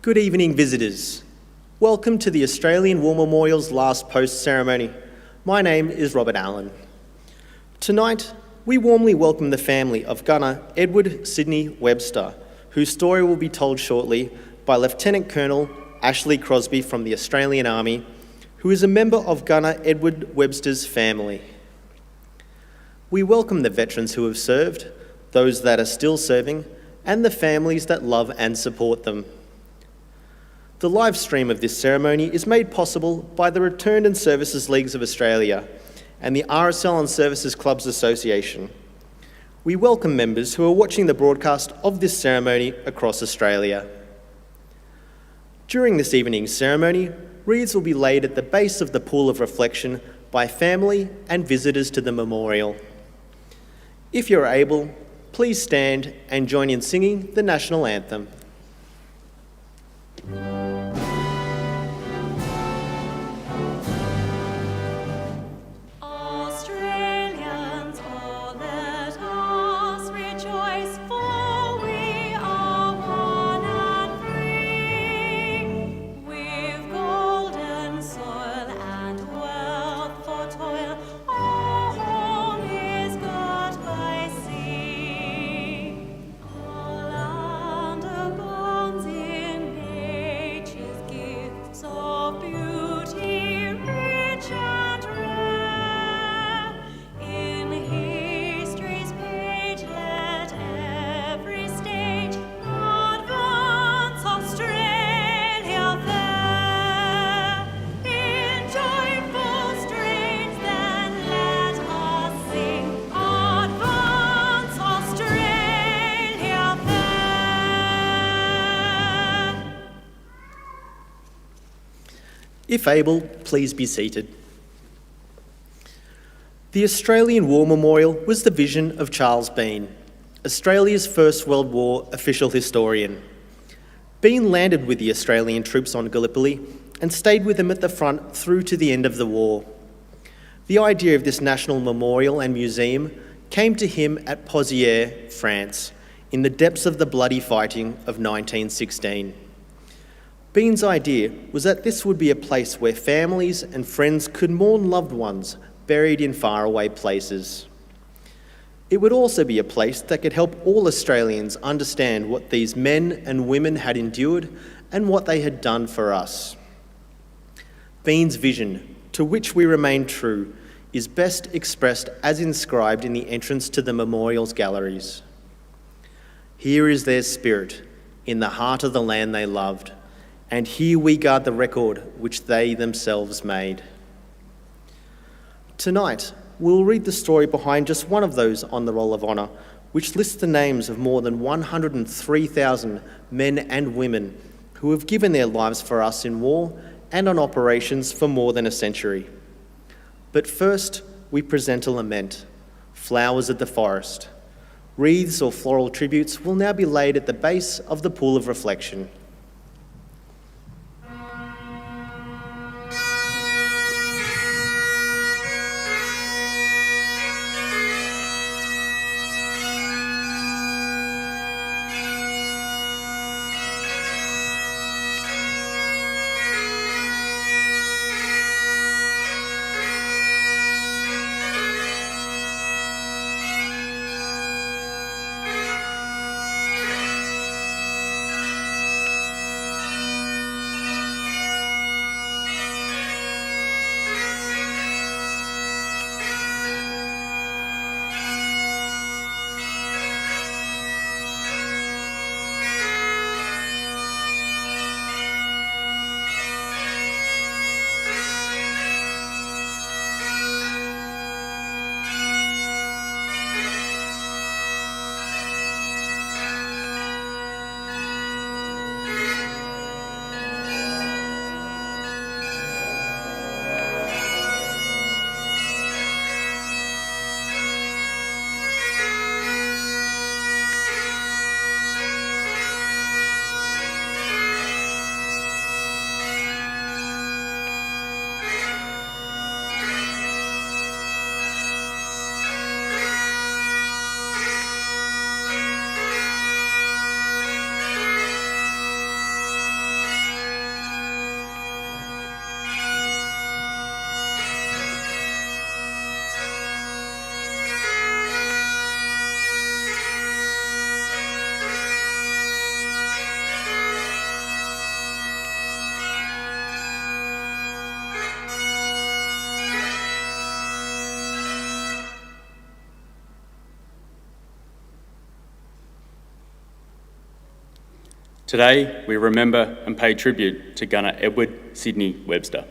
Good evening, visitors. Welcome to the Australian War Memorial's last post ceremony. My name is Robert Allen. Tonight, we warmly welcome the family of Gunner Edward Sidney Webster, whose story will be told shortly by Lieutenant Colonel Ashley Crosby from the Australian Army, who is a member of Gunner Edward Webster's family. We welcome the veterans who have served, those that are still serving, and the families that love and support them. The live stream of this ceremony is made possible by the Returned and Services Leagues of Australia and the RSL and Services Clubs Association. We welcome members who are watching the broadcast of this ceremony across Australia. During this evening's ceremony, wreaths will be laid at the base of the pool of reflection by family and visitors to the memorial. If you're able, please stand and join in singing the national anthem. If able, please be seated. The Australian War Memorial was the vision of Charles Bean, Australia's First World War official historian. Bean landed with the Australian troops on Gallipoli and stayed with them at the front through to the end of the war. The idea of this national memorial and museum came to him at Pozières, France, in the depths of the bloody fighting of 1916. Bean's idea was that this would be a place where families and friends could mourn loved ones buried in faraway places. It would also be a place that could help all Australians understand what these men and women had endured and what they had done for us. Bean's vision, to which we remain true, is best expressed as inscribed in the entrance to the memorial's galleries. Here is their spirit, in the heart of the land they loved, and here we guard the record which they themselves made. Tonight, we'll read the story behind just one of those on the Roll of Honour, which lists the names of more than 103,000 men and women who have given their lives for us in war and on operations for more than a century. But first, we present a lament, Flowers of the Forest. Wreaths or floral tributes will now be laid at the base of the pool of reflection. Today, we remember and pay tribute to gunner Edward Sidney Webster.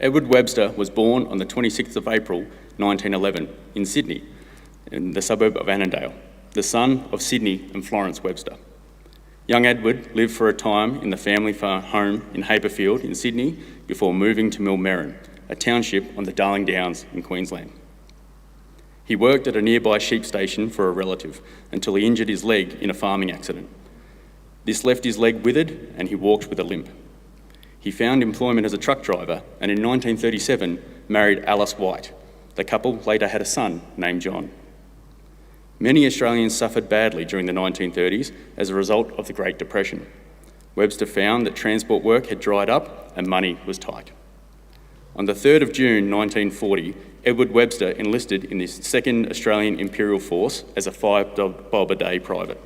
Edward Webster was born on the 26th of April 1911 in Sydney, in the suburb of Annandale, the son of Sidney and Florence Webster. Young Edward lived for a time in the family farm home in Haberfield in Sydney before moving to Millmerran, a township on the Darling Downs in Queensland. He worked at a nearby sheep station for a relative until he injured his leg in a farming accident. This left his leg withered and he walked with a limp. He found employment as a truck driver and in 1937 married Alice White. The couple later had a son named John. Many Australians suffered badly during the 1930s as a result of the Great Depression. Webster found that transport work had dried up and money was tight. On the 3rd of June 1940, Edward Webster enlisted in the 2nd Australian Imperial Force as a $5-a-day private.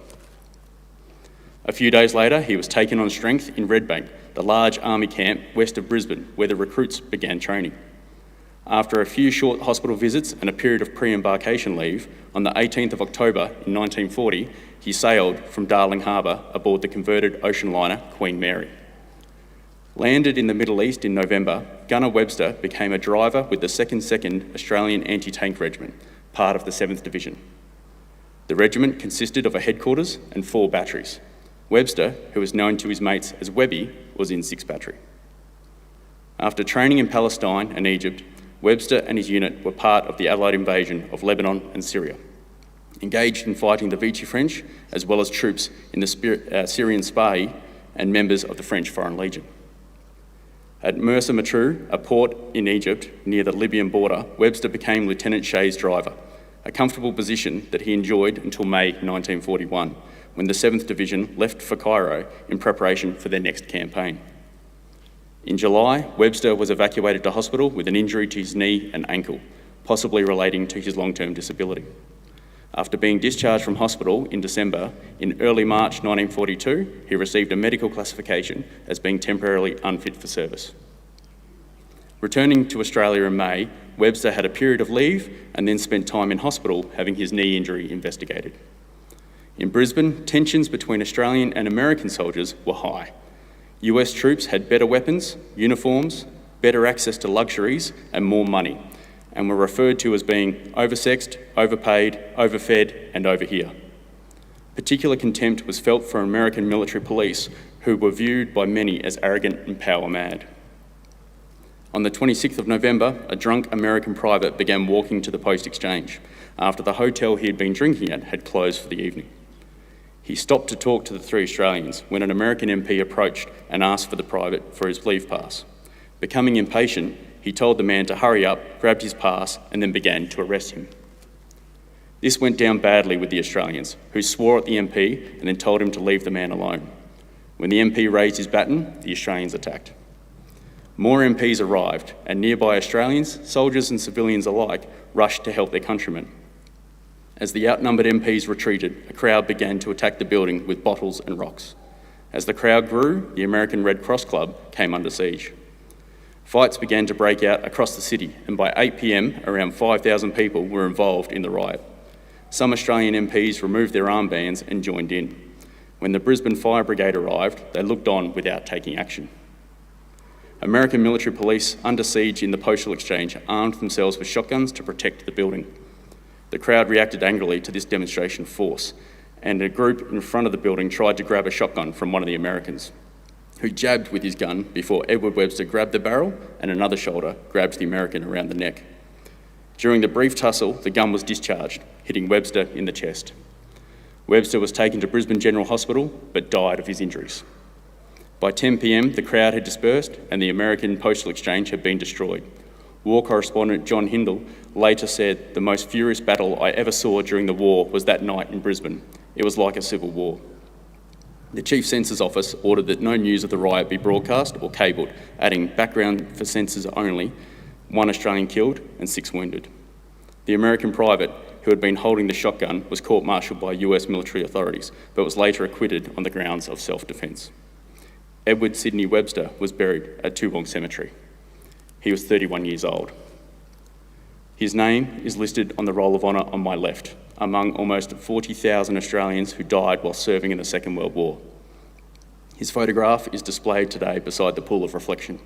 A few days later, he was taken on strength in Redbank, the large army camp west of Brisbane, where the recruits began training. After a few short hospital visits and a period of pre-embarkation leave, on the 18th of October in 1940, he sailed from Darling Harbour aboard the converted ocean liner Queen Mary. Landed in the Middle East in November, Gunner Webster became a driver with the 2nd Australian Anti-Tank Regiment, part of the 7th Division. The regiment consisted of a headquarters and 4 batteries. Webster, who was known to his mates as Webby, was in 6th Battery. After training in Palestine and Egypt, Webster and his unit were part of the Allied invasion of Lebanon and Syria, engaged in fighting the Vichy French, as well as troops in the Syrian Spahi and members of the French Foreign Legion. At Mersa Matruh, a port in Egypt near the Libyan border, Webster became Lieutenant Shay's driver, a comfortable position that he enjoyed until May 1941, when the 7th Division left for Cairo in preparation for their next campaign. In July, Webster was evacuated to hospital with an injury to his knee and ankle, possibly relating to his long-term disability. After being discharged from hospital in December, in early March 1942, he received a medical classification as being temporarily unfit for service. Returning to Australia in May, Webster had a period of leave and then spent time in hospital having his knee injury investigated. In Brisbane, tensions between Australian and American soldiers were high. US troops had better weapons, uniforms, better access to luxuries and more money, and were referred to as being oversexed, overpaid, overfed and over here. Particular contempt was felt for American military police, who were viewed by many as arrogant and power-mad. On the 26th of November, a drunk American private began walking to the post exchange after the hotel he had been drinking at had closed for the evening. He stopped to talk to the 3 Australians when an American MP approached and asked for the private for his leave pass. Becoming impatient, he told the man to hurry up, grabbed his pass, and then began to arrest him. This went down badly with the Australians, who swore at the MP and then told him to leave the man alone. When the MP raised his baton, the Australians attacked. More MPs arrived, and nearby Australians, soldiers and civilians alike, rushed to help their countrymen. As the outnumbered MPs retreated, a crowd began to attack the building with bottles and rocks. As the crowd grew, the American Red Cross Club came under siege. Fights began to break out across the city, and by 8 p.m, around 5,000 people were involved in the riot. Some Australian MPs removed their armbands and joined in. When the Brisbane Fire Brigade arrived, they looked on without taking action. American military police under siege in the postal exchange armed themselves with shotguns to protect the building. The crowd reacted angrily to this demonstration of force, and a group in front of the building tried to grab a shotgun from one of the Americans, who jabbed with his gun before Edward Webster grabbed the barrel and another shoulder grabbed the American around the neck. During the brief tussle, the gun was discharged, hitting Webster in the chest. Webster was taken to Brisbane General Hospital, but died of his injuries. By 10 p.m, the crowd had dispersed and the American Postal Exchange had been destroyed. War correspondent John Hindle later said, "The most furious battle I ever saw during the war was that night in Brisbane. It was like a civil war." The Chief Censor's Office ordered that no news of the riot be broadcast or cabled, adding background for censors only, 1 Australian killed and 6 wounded. The American private, who had been holding the shotgun, was court-martialed by US military authorities, but was later acquitted on the grounds of self-defence. Edward Sidney Webster was buried at Toowong Cemetery. He was 31 years old. His name is listed on the Roll of Honour on my left, among almost 40,000 Australians who died while serving in the Second World War. His photograph is displayed today beside the pool of reflection.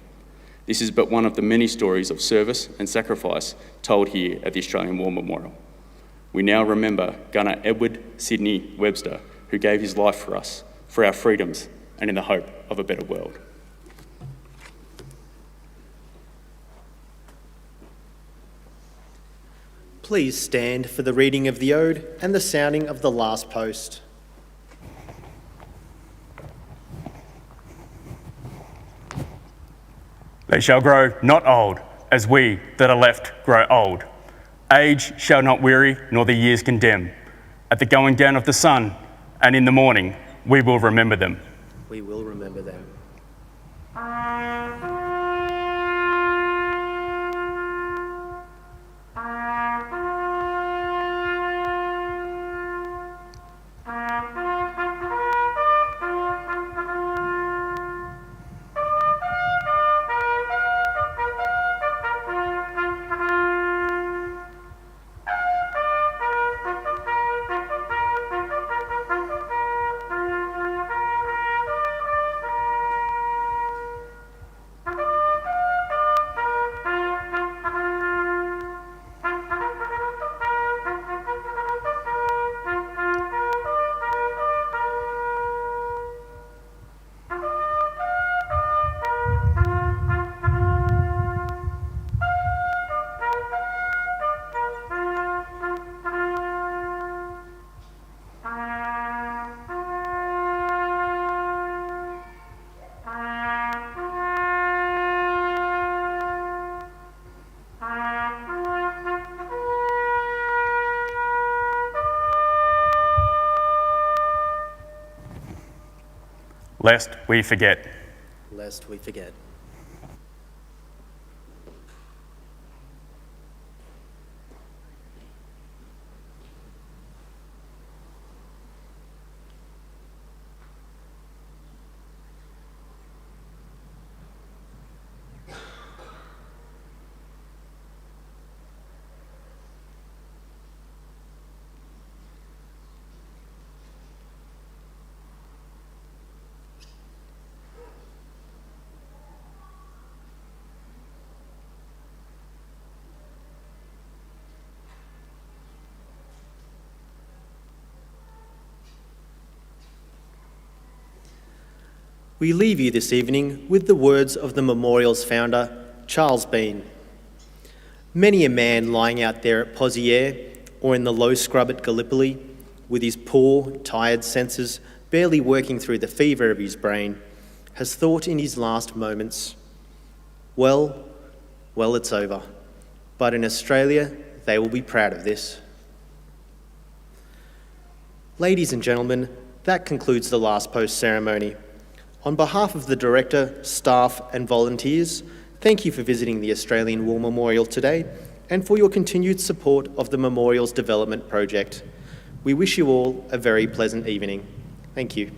This is but one of the many stories of service and sacrifice told here at the Australian War Memorial. We now remember Gunner Edward Sidney Webster, who gave his life for us, for our freedoms, and in the hope of a better world. Please stand for the reading of the ode and the sounding of the last post. They shall grow not old, as we that are left grow old. Age shall not weary, nor the years condemn. At the going down of the sun, and in the morning, we will remember them. We will remember them. Lest we forget. Lest we forget. We leave you this evening with the words of the memorial's founder, Charles Bean. Many a man lying out there at Pozières or in the low scrub at Gallipoli, with his poor, tired senses barely working through the fever of his brain, has thought in his last moments, well, it's over. But in Australia, they will be proud of this. Ladies and gentlemen, that concludes the last post ceremony. On behalf of the Director, staff and volunteers, thank you for visiting the Australian War Memorial today and for your continued support of the Memorial's development project. We wish you all a very pleasant evening. Thank you.